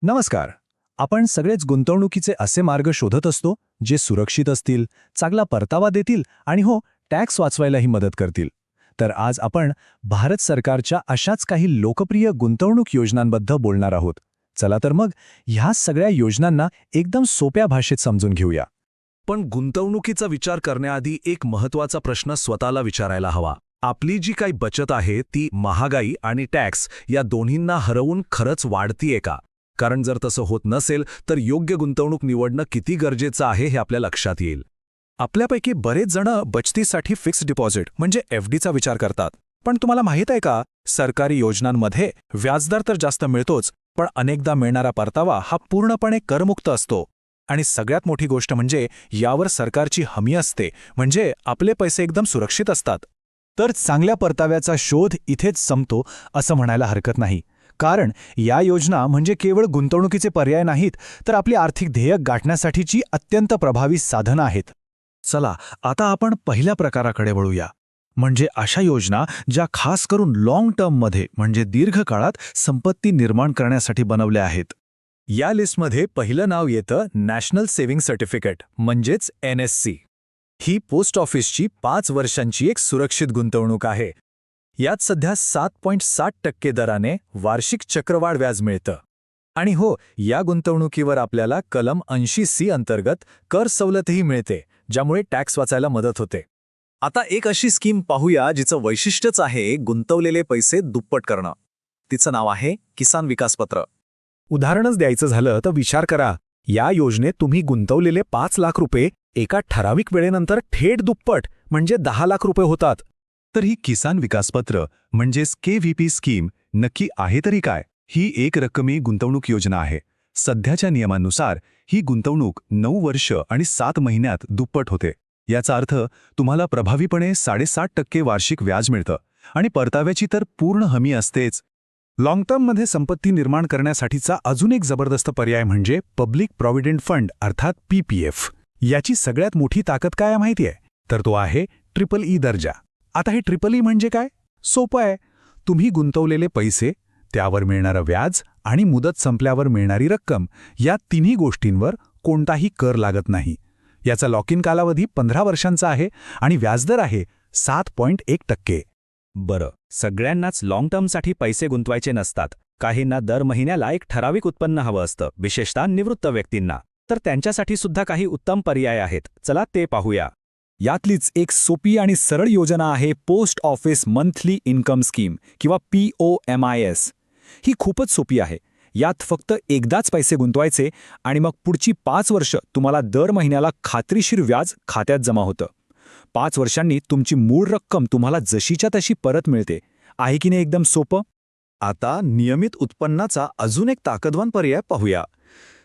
नमस्कार. आपण सगळेच गुंतवणुकीचे असे मार्ग शोधत असतो जे सुरक्षित असतील, चांगला परतावा देतील आणि टॅक्स वाचवायलाही मदत करतील. तर आज आपण भारत सरकारच्या अशाच काही लोकप्रिय गुंतवणूक योजनांबद्दल बोलणार आहोत. चला तर मग ह्या सगळ्या योजनांना एकदम सोप्या भाषेत समजून घेऊया. पण गुंतवणुकीचा विचार करण्याआधी एक महत्त्वाचा प्रश्न स्वतःला विचारायला हवा. आपली जी काही बचत आहे ती महागाई आणि टॅक्स या दोन्हींना हरवून खरंच वाढतीये का? कारण जर तसं होत नसेल तर योग्य गुंतवणूक निवडणं किती गरजेचं आहे हे आपल्या लक्षात येईल. आपल्यापैकी बरेच जण बचतीसाठी फिक्स्ड डिपॉझिट म्हणजे एफडीचा विचार करतात. पण तुम्हाला माहीत आहे का, सरकारी योजनांमध्ये व्याजदर तर जास्त मिळतोच, पण अनेकदा मिळणारा परतावा हा पूर्णपणे करमुक्त असतो. आणि सगळ्यात मोठी गोष्ट म्हणजे यावर सरकारची हमी असते, म्हणजे आपले पैसे एकदम सुरक्षित असतात. तर चांगल्या परताव्याचा शोध इथेच संपतो असं म्हणायला हरकत नाही. कारण या योजना म्हणजे केवळ गुंतवणुकीचे पर्याय नाहीत, तर आपली आर्थिक ध्येय गाठण्यासाठीची अत्यंत प्रभावी साधनं आहेत. चला आता आपण पहिल्या प्रकाराकडे वळूया. म्हणजे अशा योजना ज्या खास करून लाँग टर्ममध्ये म्हणजे दीर्घकाळात संपत्ती निर्माण करण्यासाठी बनवल्या आहेत. या लिस्टमध्ये पहिलं नाव येतं नॅशनल सेव्हिंग सर्टिफिकेट म्हणजेच NSC. ही पोस्ट ऑफिसची 5 वर्षांची एक सुरक्षित गुंतवणूक आहे. यात सध्या 7.7% दराने वार्षिक चक्रवाढ व्याज मिळतं. आणि या गुंतवणुकीवर आपल्याला कलम 80C अंतर्गत कर सवलतही मिळते, ज्यामुळे टॅक्स वाचायला मदत होते. आता एक अशी स्कीम पाहूया जिचं वैशिष्ट्यच आहे गुंतवलेले पैसे दुप्पट करणं. तिचं नाव आहे किसान विकास पत्र. उदाहरणच द्यायचं झालं तर विचार करा, या योजनेत तुम्ही गुंतवलेले 5 लाख रुपये एका ठराविक वेळेनंतर थेट दुप्पट म्हणजे 10 लाख रुपये होतात. तर ही किसान विकास पत्र म्हणजेच KVP स्कीम नक्की आहे तरी काय? ही एक रकमी गुंतवणूक योजना आहे. सध्याच्या नियमांनुसार ही गुंतवणूक 9 वर्ष आणि 7 महिन्यात दुप्पट होते. याचा अर्थ तुम्हाला प्रभावीपणे 7.5% वार्षिक व्याज मिळतं आणि परताव्याची तर पूर्ण हमी असतेच. लाँग टर्ममध्ये संपत्ती निर्माण करण्यासाठीचा अजून एक जबरदस्त पर्याय म्हणजे पब्लिक प्रॉव्हिडंट फंड अर्थात PPF. याची सगळ्यात मोठी ताकद काय माहिती आहे? तर तो आहे EEE दर्जा. आता हे EEE म्हणजे काय? सोपं आहे. तुम्ही गुंतवलेले पैसे, त्यावर मिळणारं व्याज आणि मुदत संपल्यावर मिळणारी रक्कम या तिन्ही गोष्टींवर कोणताही कर लागत नाही. याचा लॉक इन कालावधी 15 वर्षांचा आहे आणि व्याजदर आहे 7.1%. बरं, सगळ्यांनाच लाँग टर्मसाठी पैसे गुंतवायचे नसतात. काहींना दर महिन्याला एक ठराविक उत्पन्न हवं असतं, विशेषतः निवृत्त व्यक्तींना. तर त्यांच्यासाठी सुद्धा काही उत्तम पर्याय आहेत. चला ते पाहूया. यातलीच एक सोपी आणि सरळ योजना आहे post office monthly income scheme किंवा POMIS. ही खूपच सोपी आहे. यात फक्त एकदाच पैसे गुंतवायचे आणि मग पुढची 5 वर्ष तुम्हाला दर महिन्याला खात्रीशीर व्याज खात्यात जमा होतं. 5 वर्षांनी तुमची मूळ रक्कम तुम्हाला जशीच्या तशी परत मिळते. आहे की नाही एकदम सोपं? आता नियमित उत्पन्नाचा अजून एक ताकदवान पर्याय पाहूया.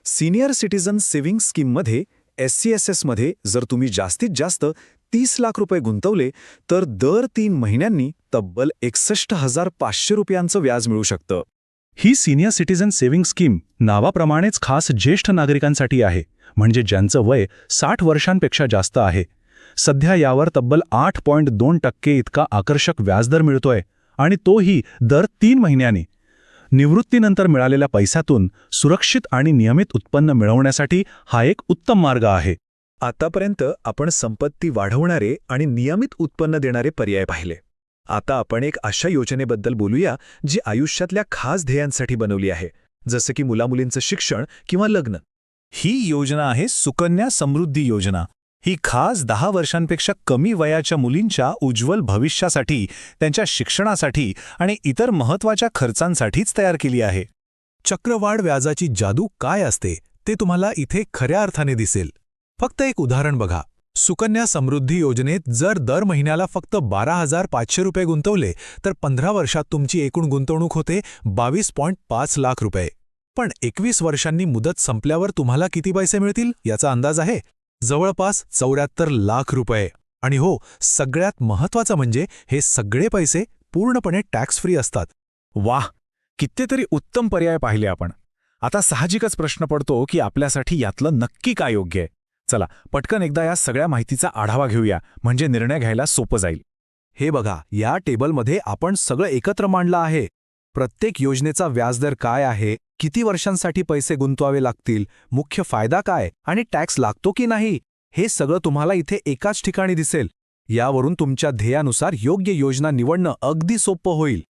सिनियर सिटीजन सेव्हिंग स्कीममध्ये SCSS मध्ये जर तुम्ही जास्तीत जास्त 30 लाख रुपये गुंतवले तर दर 3 महिन्यांनी तब्बल 61,500 रुपयांचं व्याज मिळू शकतं. ही सिनियर सिटीजन सेव्हिंग स्कीम नावाप्रमाणेच खास ज्येष्ठ नागरिकांसाठी आहे, म्हणजे ज्यांचं वय 60 वर्षांपेक्षा जास्त आहे. सध्या यावर तब्बल 8.2% इतका आकर्षक व्याजदर मिळतोय आणि तोही दर 3 महिन्यांनी. निवृत्तीनंतर मिळालेल्या पैशातून सुरक्षित आणि नियमित उत्पन्न मिळवण्यासाठी हा एक उत्तम मार्ग आहे. आतापर्यंत आपण संपत्ती वाढवणारे आणि नियमित उत्पन्न देणारे पर्याय पाहिले. आता आपण एक अशा योजनेबद्दल बोलूया जी आयुष्यातल्या खास ध्येयांसाठी बनवली आहे, जसं की मुलामुलींचं शिक्षण किंवा लग्न. ही योजना आहे सुकन्या समृद्धी योजना. ही खास 10 वर्षांपेक्षा कमी वयाच्या मुलींच्या उज्ज्वल भविष्यासाठी, त्यांच्या शिक्षणासाठी आणि इतर महत्त्वाच्या खर्चांसाठीच तयार केली आहे. चक्रवाढ व्याजाची जादू काय असते ते तुम्हाला इथे खऱ्या अर्थाने दिसेल. फक्त एक उदाहरण बघा. सुकन्या समृद्धी योजनेत जर दर महिन्याला फक्त 12,500 रुपये गुंतवले तर 15 वर्षात तुमची एकूण गुंतवणूक होते 22.5 लाख रुपये. पण 21 वर्षांनी मुदत संपल्यावर तुम्हाला किती पैसे मिळतील याचा अंदाज आहे? जवळपास 74 लाख रुपये. आणि सगळ्यात महत्त्वाचं म्हणजे हे सगळे पैसे पूर्णपणे टॅक्स फ्री असतात. वाह, कितीतरी उत्तम पर्याय पाहिले आपण. आता साहजिकच प्रश्न पडतो की आपल्यासाठी यातलं नक्की काय योग्य आहे. चला पटकन एकदा या सगळ्या माहितीचा आढावा घेऊया, म्हणजे निर्णय घ्यायला सोपं जाईल. हे बघा, या टेबलमध्ये आपण सगळं एकत्र मांडलं आहे. प्रत्येक योजनेचा व्याजदर काय आहे, किती वर्षांसाठी पैसे गुंतवावे लागतील, मुख्य फायदा काय आणि टॅक्स लागतो की नाही, हे सगळं तुम्हाला इथे एकाच ठिकाणी दिसेल. यावरून तुमच्या ध्येयानुसार योग्य योजना निवडणं अगदी सोपं होईल.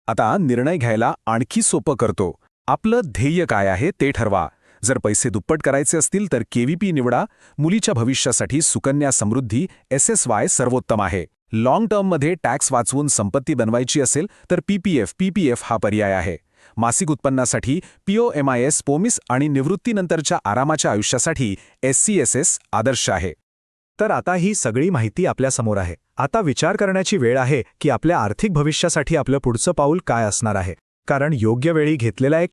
आता निर्णय घ्यायला आणखी सोपं करतो. आपलं ध्येय काय आहे ते ठरवा. जर पैसे दुप्पट करायचे असतील तर केव्हीपी निवडा. मुलीच्या भविष्यासाठी सुकन्या समृद्धी SSY सर्वोत्तम आहे. लाँग टर्ममध्ये टॅक्स वाचवून संपत्ती बनवायची असेल तर PPF हा पर्याय आहे. मासिक उत्पन्नासाठी POMIS पोमिस आणि निवृत्तीनंतरच्या आरामाच्या आयुष्यासाठी SCSS आदर्श आहे. तर आता ही सगळी माहिती आपल्यासमोर आहे. आता विचार करण्याची वेळ आहे की आपल्या आर्थिक भविष्यासाठी आपलं पुढचं पाऊल काय असणार आहे. कारण योग्य वेळी घेतलेला एक